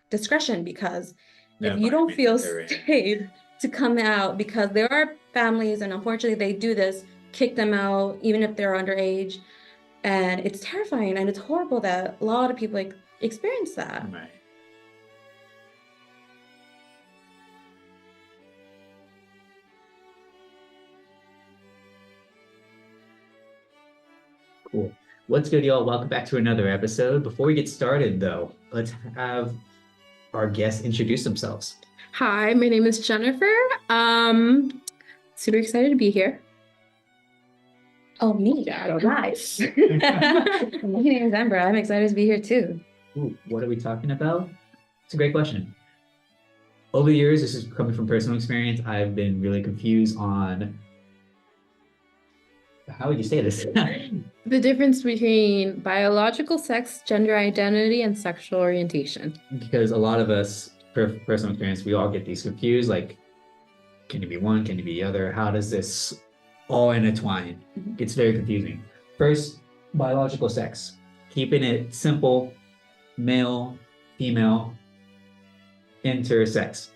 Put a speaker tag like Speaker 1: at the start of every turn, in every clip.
Speaker 1: discretion, because if you don't feel safe to come out, because there are families, and unfortunately they do this, kick them out even if they're underage, and it's terrifying, and it's horrible that a lot of people experience that.
Speaker 2: Right. Cool. What's good, y'all? Welcome back to another episode. Before we get started, though, let's have our guests introduce themselves.
Speaker 1: Hi, my name is Jennifer. Super excited to be here. Oh, me? Nice. My name is Amber. I'm excited to be here too.
Speaker 2: Ooh, what are we talking about? It's a great question. Over the years, this is coming from personal experience, I've been really confused on how would you say this?
Speaker 1: The difference between biological sex, gender identity, and sexual orientation.
Speaker 2: Because a lot of us, personal experience, we all get these confused, like, can it be one, can it be the other? How does this all intertwine?
Speaker 1: Mhm.
Speaker 2: It's very confusing. First, biological sex. Keeping it simple, male, female, intersex.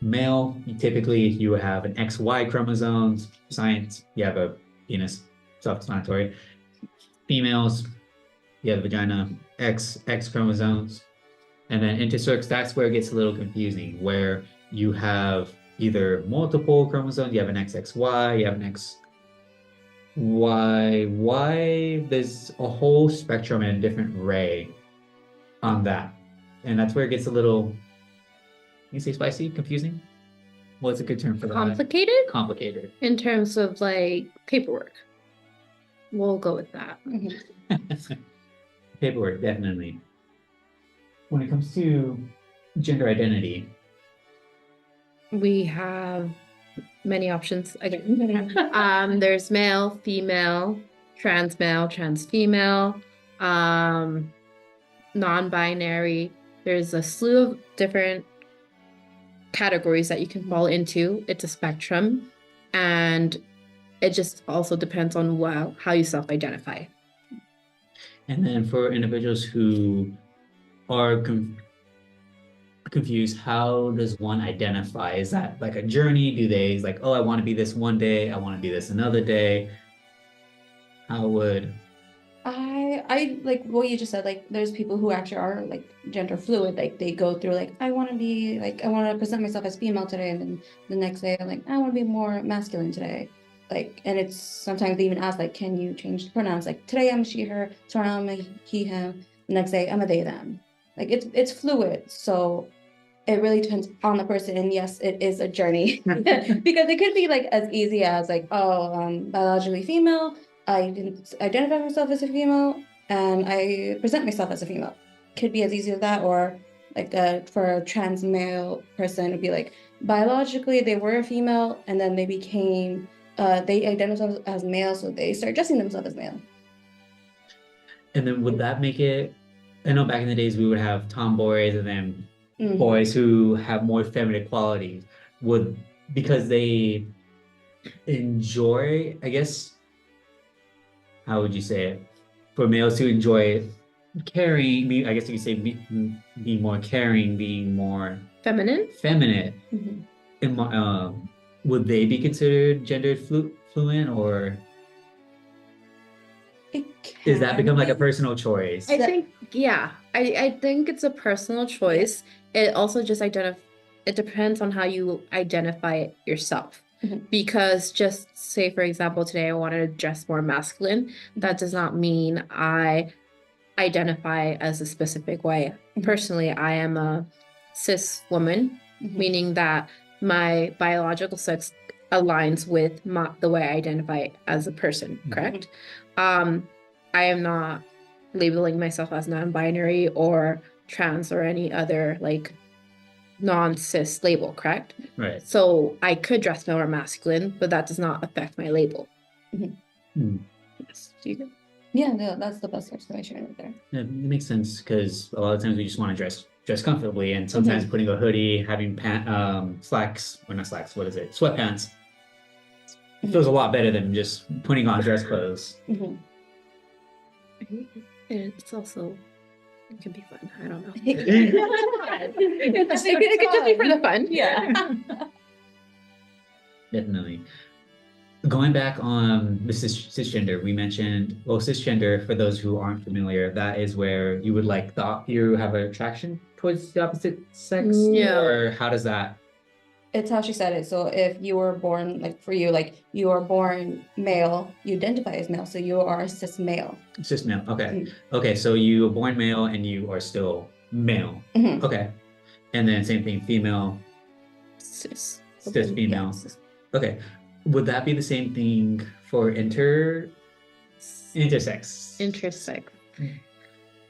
Speaker 2: Male, you have an XY chromosomes, science, you have a penis, self-explanatory. Females, you have the vagina, X chromosomes. And then intersex, that's where it gets a little confusing, where you have either multiple chromosomes, you have an XXY, you have an XYY. There's a whole spectrum and a different array on that. And that's where it gets a little, you say spicy, confusing? What's a good term for that?
Speaker 1: Complicated?
Speaker 2: Complicated.
Speaker 1: In terms of paperwork. We'll go with that.
Speaker 2: Paperwork, definitely. When it comes to gender identity,
Speaker 1: we have many options again. There's male, female, trans female, non-binary. There's a slew of different categories that you can fall into. It's a spectrum, and it just also depends on how you self-identify.
Speaker 2: And then for individuals who are confused, how does one identify? Is that like a journey? Do they like, oh, I want to be this one day, I want to be this another day? How would
Speaker 1: I like what you just said, there's people who actually are gender fluid, they go through I want to present myself as female today, and then the next day I'm I want to be more masculine today. And it's sometimes they even ask can you change the pronouns? Today I'm she, her, tomorrow I'm a he, him, the next day I'm a they, them. It's fluid, so it really depends on the person. And yes, it is a journey because it could be as easy as biologically female, I didn't identify myself as a female and I present myself as a female. Could be as easy as that, or for a trans male person, it would be biologically they were a female and then they became they identify themselves as male, so they start dressing themselves as male.
Speaker 2: And then would that make it, I know back in the days we would have tomboys and then boys who have more feminine qualities, because they enjoy, I guess, how would you say it? For males who enjoy caring, I guess you could say be more caring, being more
Speaker 1: feminine.
Speaker 2: And would they be considered gender fluent, or does that become a personal choice?
Speaker 1: I think, yeah, I think it's a personal choice. Yeah. It also just it depends on how you identify yourself. Because just say, for example, today I wanted to dress more masculine. That does not mean I identify as a specific way. Personally, I am a cis woman, meaning that my biological sex aligns with the way I identify as a person, correct? I am not labeling myself as non-binary or trans or any other non-cis label, correct?
Speaker 2: Right.
Speaker 1: So I could dress more masculine, but that does not affect my label. Yes. Do you agree? Yeah, no, that's the best explanation right there.
Speaker 2: Yeah, it makes sense, because a lot of times we just want to dress comfortably, and sometimes putting a hoodie, having slacks, or not slacks, what is it? Sweatpants. It feels a lot better than just putting on dress clothes.
Speaker 1: It's also
Speaker 3: It could be fun. I don't know.
Speaker 1: It
Speaker 3: It could just be for the fun.
Speaker 1: Yeah.
Speaker 2: Definitely. Going back on the cisgender, we mentioned, well, cisgender, for those who aren't familiar, that is where you would like you have an attraction towards the opposite sex?
Speaker 3: Yeah.
Speaker 2: Or how does that?
Speaker 1: It's how she said it. So if you were born, like for you, like you are born male, you identify as male, so you are cis male.
Speaker 2: Cis male. Okay.
Speaker 1: Mm.
Speaker 2: Okay. So you were born male and you are still male.
Speaker 1: Mhm.
Speaker 2: Okay. And then same thing, female,
Speaker 3: Cis.
Speaker 2: cis female.
Speaker 1: Yeah, cis.
Speaker 2: Okay. Would that be the same thing for intersex?
Speaker 3: Intersex.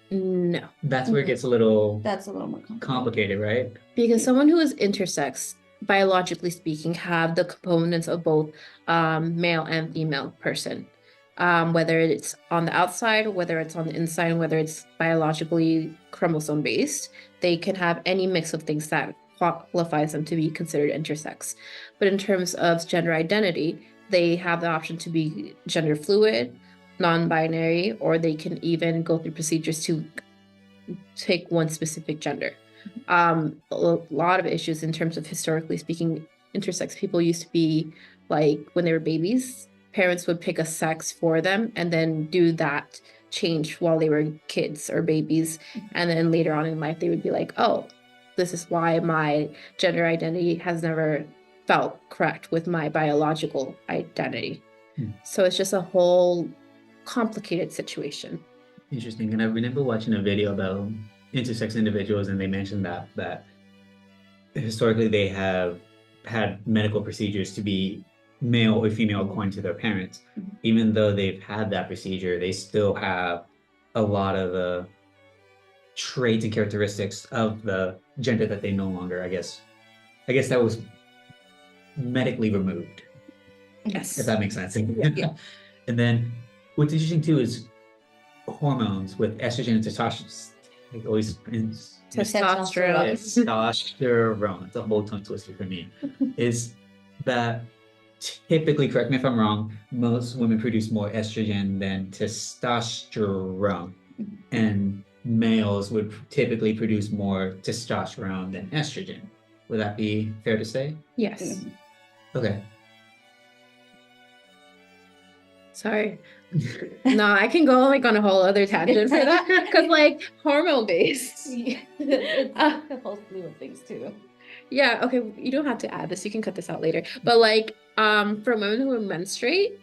Speaker 3: No.
Speaker 2: That's where it gets a little
Speaker 1: That's a little more
Speaker 2: complicated, right?
Speaker 3: Because someone who is intersex, biologically speaking, have the components of both male and female person. Whether it's on the outside, whether it's on the inside, whether it's biologically chromosome based, they can have any mix of things that qualifies them to be considered intersex. But in terms of gender identity, they have the option to be gender fluid, non-binary, or they can even go through procedures to take one specific gender. A lot of issues in terms of historically speaking, intersex people used to be like when they were babies, parents would pick a sex for them and then do that change while they were kids or babies. And then later on in life, they would be like, oh, this is why my gender identity has never felt correct with my biological identity. So it's just a whole complicated situation.
Speaker 2: Interesting. And I remember watching a video about intersex individuals, and they mentioned that historically they have had medical procedures to be male or female according to their parents. Even though they've had that procedure, they still have a lot of the traits and characteristics of the gender that they no longer, I guess that was medically removed.
Speaker 3: Yes.
Speaker 2: If that makes sense.
Speaker 1: Yeah.
Speaker 2: And then what's interesting too is hormones with estrogen and testosterone. Like always
Speaker 3: Testosterone.
Speaker 2: Testosterone. It's a whole tongue twister for me. Is that typically, correct me if I'm wrong, most women produce more estrogen than testosterone, and males would typically produce more testosterone than estrogen. Would that be fair to say?
Speaker 3: Yes.
Speaker 2: Okay.
Speaker 3: Sorry. No, I can go like on a whole other tangent for that because like hormone based.
Speaker 1: It's a whole slew of things too.
Speaker 3: Yeah, okay, you don't have to add this, you can cut this out later. But like for women who menstruate,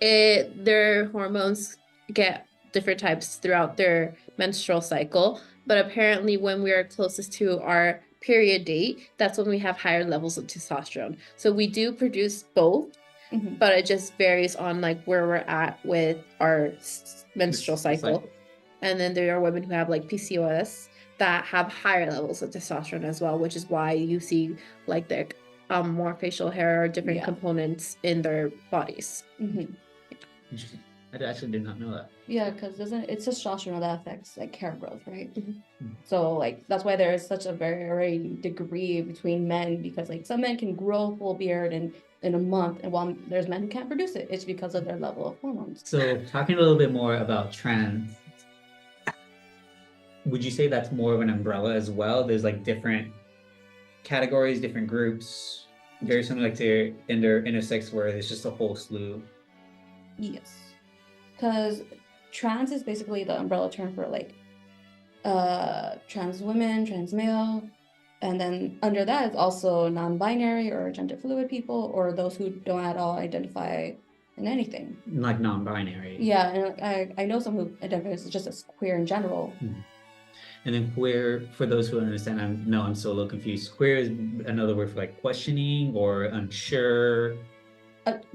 Speaker 3: their hormones get different types throughout their menstrual cycle. But apparently when we are closest to our period date, that's when we have higher levels of testosterone. So we do produce both. But it just varies on like where we're at with our menstrual cycle. And then there are women who have like PCOS that have higher levels of testosterone as well, which is why you see like their more facial hair or different components in their bodies.
Speaker 2: Interesting. I actually did not know that.
Speaker 1: Yeah, because it's testosterone that affects like hair growth, right? So like that's why there is such a very degree between men, because like some men can grow full beard in a month, and while there's men who can't produce it, it's because of their level of hormones.
Speaker 2: So talking a little bit more about trans, would you say that's more of an umbrella as well? There's like different categories, different groups, very similar to intersex, where there's just a whole slew.
Speaker 1: Yes, because trans is basically the umbrella term for like trans women, trans male, and then under that is also non-binary or gender fluid people, or those who don't at all identify in anything.
Speaker 2: Like non-binary.
Speaker 1: Yeah, and I know some who identify as just as queer in general.
Speaker 2: And then queer, for those who understand, I'm still a little confused. Queer is another word for like questioning or unsure.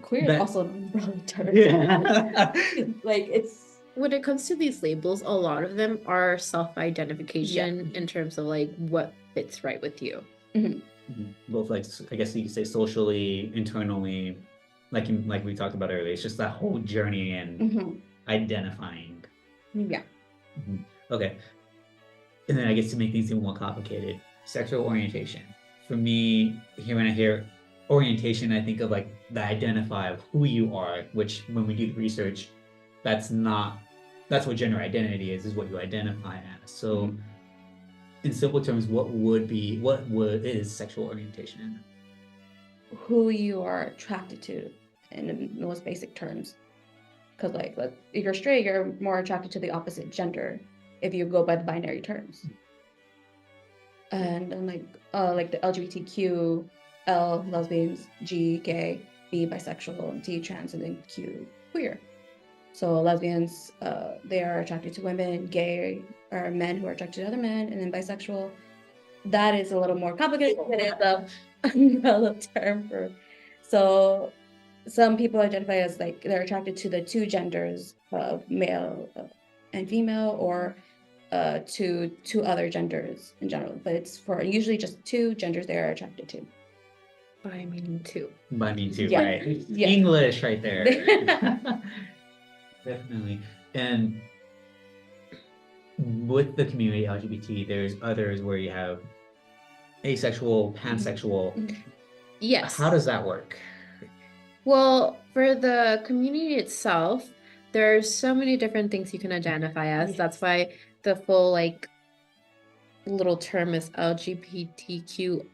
Speaker 1: Queer is also an umbrella term.
Speaker 2: Yeah.
Speaker 1: Like it's.
Speaker 3: When it comes to these labels, a lot of them are self-identification in terms of like what fits right with you.
Speaker 2: Both like, I guess you could say socially, internally, like we talked about earlier. It's just that whole journey and identifying.
Speaker 1: Yeah.
Speaker 2: Okay. And then I guess to make things even more complicated, sexual orientation. For me, when I hear orientation, I think of like the identify of who you are, which when we do the research, that's not that's what gender identity is what you identify as. So
Speaker 1: Mhm.
Speaker 2: in simple terms, what is sexual orientation?
Speaker 1: Who you are attracted to in the most basic terms. Because like if you're straight, you're more attracted to the opposite gender if you go by the binary terms. And then like the LGBTQ, L lesbians, G gay, B bisexual, T trans, and then Q queer. So lesbians, they are attracted to women. Gay are men who are attracted to other men, and then bisexual. That is a little more complicated. It is the umbrella term for. So some people identify as like they're attracted to the two genders of male and female, or to other genders in general. But it's for usually just two genders they are attracted to.
Speaker 3: By meaning two.
Speaker 2: By me too,
Speaker 1: Yeah.
Speaker 2: right?
Speaker 1: Yeah.
Speaker 2: English right there. Definitely. And with the community LGBT, there's others where you have asexual, pansexual.
Speaker 3: Yes.
Speaker 2: How does that work?
Speaker 3: Well, for the community itself, there are so many different things you can identify as.
Speaker 1: Yes.
Speaker 3: That's why the full like little term is LGBTQIA+.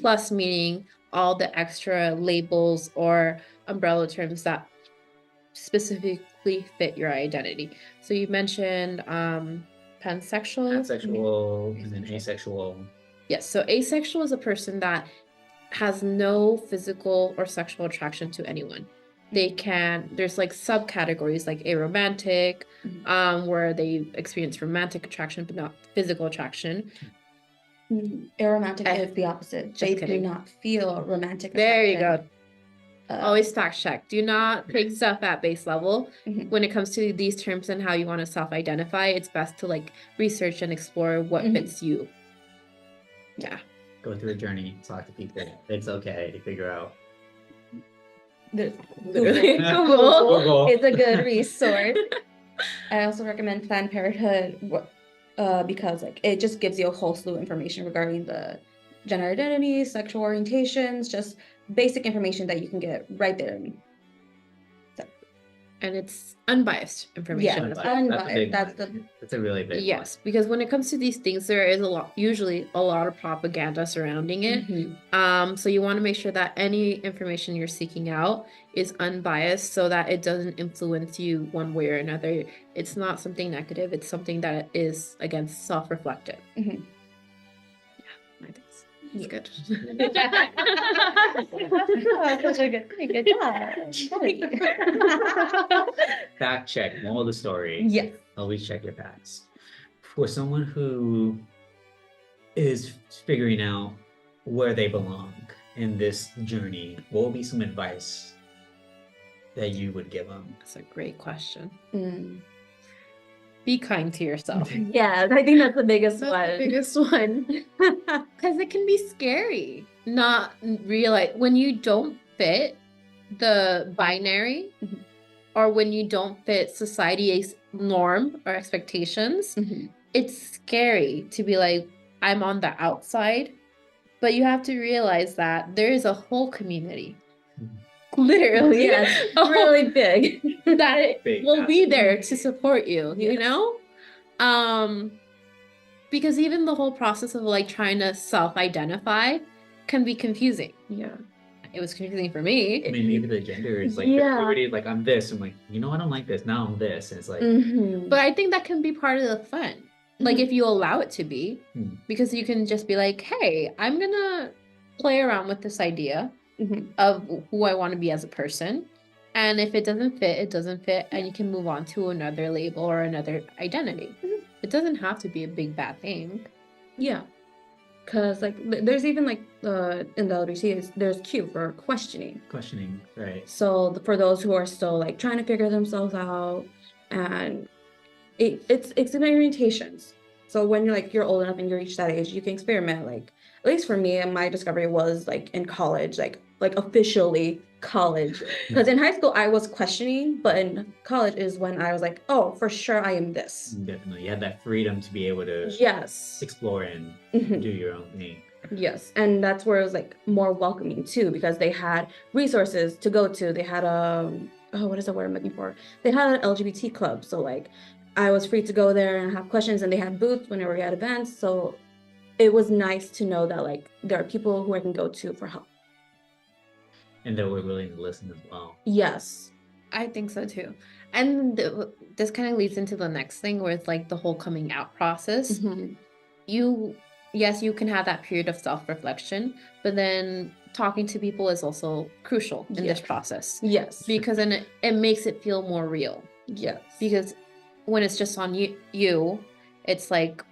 Speaker 3: Plus meaning all the extra labels or umbrella terms that specifically fit your identity. So you mentioned pansexual.
Speaker 2: Pansexual and then asexual.
Speaker 3: Yes, so asexual is a person that has no physical or sexual attraction to anyone. They can, there's like subcategories like aromantic, where they experience romantic attraction but not physical attraction.
Speaker 1: Aromantic is the opposite. They do
Speaker 3: kidding.
Speaker 1: not feel romantic
Speaker 3: There you go.
Speaker 1: attraction.
Speaker 3: Always fact check. Do not take stuff at base level.
Speaker 1: Mhm.
Speaker 3: When it comes to these terms and how you want to self-identify, it's best to like research and explore what fits you. Yeah.
Speaker 2: Go through a journey, talk to people. It's okay to figure out.
Speaker 3: Literally.
Speaker 2: Google.
Speaker 1: It's a good resource. I also recommend Planned Parenthood because like it just gives you a whole slew of information regarding the gender identity, sexual orientations, just basic information that you can get right there.
Speaker 3: And it's unbiased information.
Speaker 1: Yeah,
Speaker 2: Unbiased.
Speaker 1: That's
Speaker 2: That's a really big
Speaker 3: yes, because when it comes to these things, there is usually a lot of propaganda surrounding it. So you want to make sure that any information you're seeking out is unbiased so that it doesn't influence you one way or another. It's not something negative. It's something that is, again, self-reflective. Yeah, I think it's good.
Speaker 1: Such a good job.
Speaker 2: Fact check, moral of the story.
Speaker 1: Yes.
Speaker 2: Always check your facts. For someone who is figuring out where they belong in this journey, what would be some advice that you would give them?
Speaker 3: That's a great question. Be kind to yourself.
Speaker 1: Yeah, I think that's the biggest one.
Speaker 3: That's the biggest one. Because it can be scary. Not realize when you don't fit the binary or when you don't fit society's norm or expectations, it's scary to be like, I'm on the outside. But you have to realize that there is a whole community. Literally.
Speaker 1: Yes, really big.
Speaker 3: That it
Speaker 2: Big,
Speaker 3: will be there to support you, you know? Because even the whole process of like trying to self-identify can be confusing.
Speaker 1: Yeah.
Speaker 3: It was confusing for me.
Speaker 2: I mean, maybe the gender is like the purity, like I'm this. I'm like, you know, I don't like this. Now I'm this. And it's like,
Speaker 3: But I think that can be part of the fun. Like if you allow it to be, because you can just be like, hey, I'm gonna play around with this idea of who I want to be as a person. And if it doesn't fit, it doesn't fit. And you can move on to another label or another identity. It doesn't have to be a big bad thing.
Speaker 1: Yeah. Because like there's even like in the LGBT there's Q for questioning.
Speaker 2: Questioning, right.
Speaker 1: So for those who are still like trying to figure themselves out, and it's experimentations. So when you're old enough and you reach that age, you can experiment. Like at least for me, my discovery was like in college, like officially college. Because in high school I was questioning, but in college is when I was like, oh, for sure I am this.
Speaker 2: Definitely, you had that freedom to be able to explore and do your own thing.
Speaker 1: Yes, and that's where it was like more welcoming too, because they had resources to go to. They had oh, what is the word I'm looking for? They had an LGBT club, so like I was free to go there and have questions, and they had booths whenever we had events. So it was nice to know that like there are people who I can go to for help.
Speaker 2: And that we're willing to listen as well.
Speaker 1: Yes.
Speaker 3: I think so too. And this kind of leads into the next thing where it's like the whole coming out process.
Speaker 1: Mhm.
Speaker 3: Yes, you can have that period of self-reflection, but then talking to people is also crucial in this
Speaker 1: Yes.
Speaker 3: process
Speaker 1: Yes.
Speaker 3: because then it makes it feel more real.
Speaker 1: Yes.
Speaker 3: Because when it's just on you, it's like,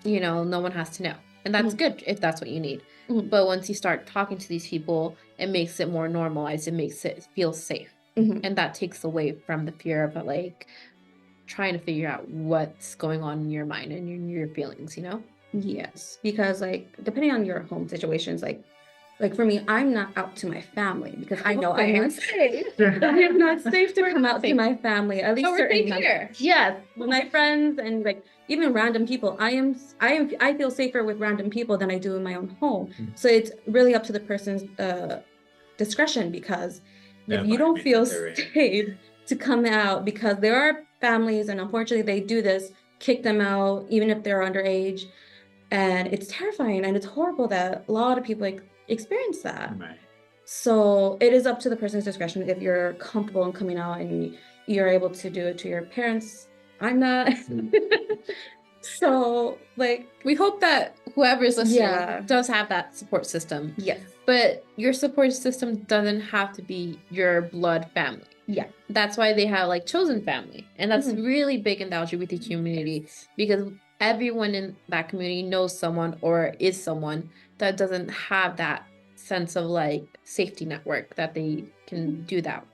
Speaker 3: no one has to know. And that's
Speaker 1: Mhm.
Speaker 3: good if that's what you need.
Speaker 1: Mhm.
Speaker 3: But once you start talking to these people, it makes it more normalized. It makes it feel safe.
Speaker 1: Mhm.
Speaker 3: And that takes away from the fear of like trying to figure out what's going on in your mind and in your feelings,
Speaker 1: Yes, because like depending on your home situations, like for me, I'm not out to my family because I know I'm not safe. I am not safe to come out to my family. At least
Speaker 3: So we're safe here.
Speaker 1: Yes, with my friends and like even random people. I feel safer with random people than I do in my own home. So it's really up to the person's discretion because if you don't feel safe to come out, because there are families and unfortunately they do this, kick them out even if they're underage. And it's terrifying and it's horrible that a lot of people like experience that.
Speaker 2: Right.
Speaker 1: So it is up to the person's discretion if you're comfortable in coming out and you're able to do it to your parents. I'm not. So like
Speaker 3: We hope that whoever's listening
Speaker 1: Yeah.
Speaker 3: does have that support system.
Speaker 1: yes.
Speaker 3: But your support system doesn't have to be your blood family.
Speaker 1: Yeah.
Speaker 3: That's why they have like chosen family. And that's
Speaker 1: Mhm.
Speaker 3: really big in the LGBT community because everyone in that community knows someone or is someone that doesn't have that sense of like safety network that they can do that.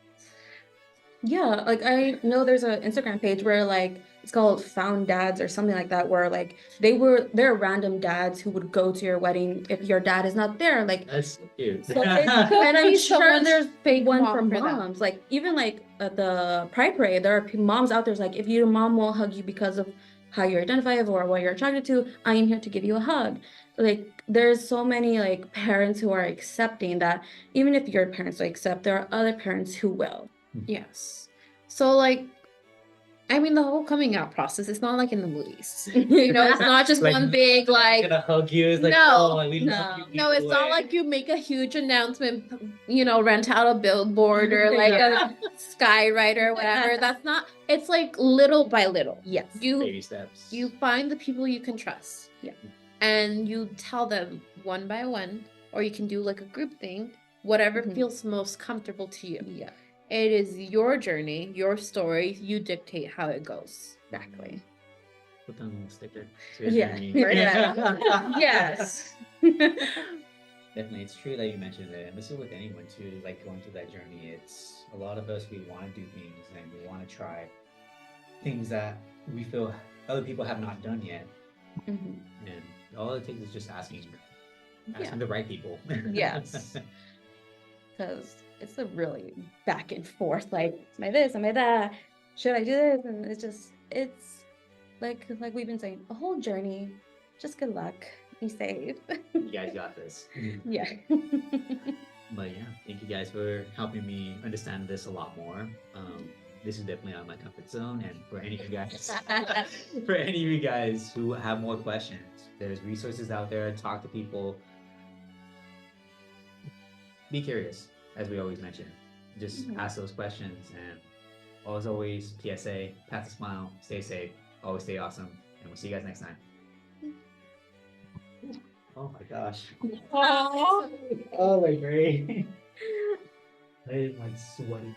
Speaker 1: Yeah, like I know there's an Instagram page where like it's called Found Dads or something like that, where like they're random dads who would go to your wedding if your dad is not there. Like
Speaker 2: That's so cute.
Speaker 1: so and I'm
Speaker 3: be
Speaker 1: sure
Speaker 3: someone's
Speaker 1: there's
Speaker 3: fake
Speaker 1: one
Speaker 3: mom
Speaker 1: for
Speaker 3: for that.
Speaker 1: moms. Like even like at the Pride Parade, there are moms out there like if your mom won't hug you because of how you identify or what you're attracted to, I am here to give you a hug. Like there's so many like parents who are accepting that even if your parents will accept, there are other parents who will.
Speaker 3: Yes. So like I mean the whole coming out process is not like in the movies. It's not just
Speaker 2: Like,
Speaker 3: one big like
Speaker 2: gonna hug you. It's like,
Speaker 3: No,
Speaker 2: oh, we love
Speaker 1: no.
Speaker 2: you.
Speaker 3: no, it's not like you make a huge announcement, rent out a billboard or like a skywriter or whatever. That's not, it's like little by little.
Speaker 1: Yes.
Speaker 2: Baby steps.
Speaker 3: You find the people you can trust.
Speaker 1: Yeah.
Speaker 3: And you tell them one by one, or you can do like a group thing, whatever
Speaker 1: Mhm.
Speaker 3: feels most comfortable to you.
Speaker 1: Yeah.
Speaker 3: It is your journey, your story. You dictate how it goes.
Speaker 1: Exactly.
Speaker 2: Put down a little sticker.
Speaker 1: Yeah. Yes.
Speaker 2: Definitely, it's true that you mentioned it, and this is with anyone too. Like going through that journey, it's a lot of us. We want to do things and we want to try things that we feel other people have not done yet,
Speaker 1: Mhm.
Speaker 2: and all it takes is just asking
Speaker 1: Yeah.
Speaker 2: the right people.
Speaker 1: Yes. Because it's a really back and forth. Like, am I this? Am I that? Should I do this? And it's like we've been saying, a whole journey. Just good luck. Be safe.
Speaker 2: You guys got this.
Speaker 1: Yeah.
Speaker 2: But yeah, thank you guys for helping me understand this a lot more. This is definitely out of my comfort zone, and for any of you guys, for any of you guys who have more questions, there's resources out there. Talk to people. Be curious, as we always mention. Just ask those questions, and as always, PSA: pass a smile, stay safe, always stay awesome, and we'll see you guys next time. Oh my gosh. Oh my great. I am like sweating.